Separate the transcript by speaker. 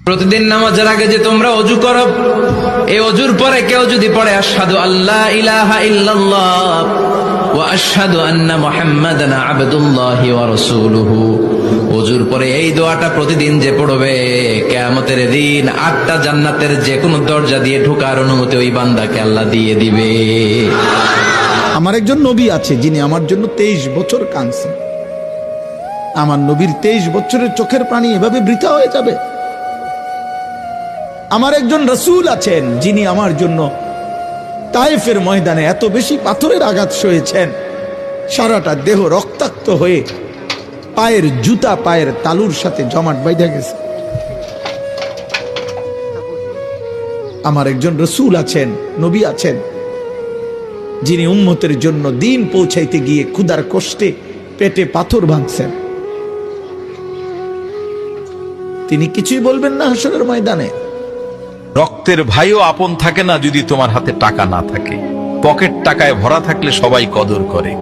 Speaker 1: প্রতিদিন নামাজের আগে যে তোমরা ওযু করো, এই ওযুর পরে কেউ যদি পড়ে আশহাদু আল্লা ইলাহা ইল্লাল্লাহ ওয়া আশহাদু আন্না মুহাম্মাদান আবদুল্লাহি ওয়া রাসূলুহু, ওযুর পরে এই দোয়াটা প্রতিদিন যে পড়বে, কিয়ামতের দিন 8টা জান্নাতের যে কোনো দরজা দিয়ে ঢোকার অনুমতি ওই বান্দাকে আল্লাহ দিয়ে দিবে।
Speaker 2: আমার একজন নবী আছে যিনি আমার জন্য 23 বছর কাঁদছেন। আমার নবীর 23 বছরের চোখের পানি এভাবে বৃথা হয়ে যাবে? আমার একজন রাসূল আছেন যিনি আমার জন্য তায়েফের ময়দানে এত বেশি পাথরের আঘাত সয়েছেন, সারাটা দেহ রক্তাক্ত হয়ে পায়ের জুতা পায়ের তালুর সাথে জমাট বাইধা গেছে। আমার একজন রাসূল আছেন, নবী আছেন, যিনি উম্মতের জন্য দিন পৌঁছাইতে গিয়ে ক্ষুধার কষ্টে পেটে পাথর ভাঙছেন। তিনি কিছুই বলবেন না হাসরের ময়দানে।
Speaker 3: রক্তের ভাইও আপন থাকে না যদি তোমার হাতে টাকা না থাকে। পকেট টাকায় ভরা থাকলে সবাই কদর করে।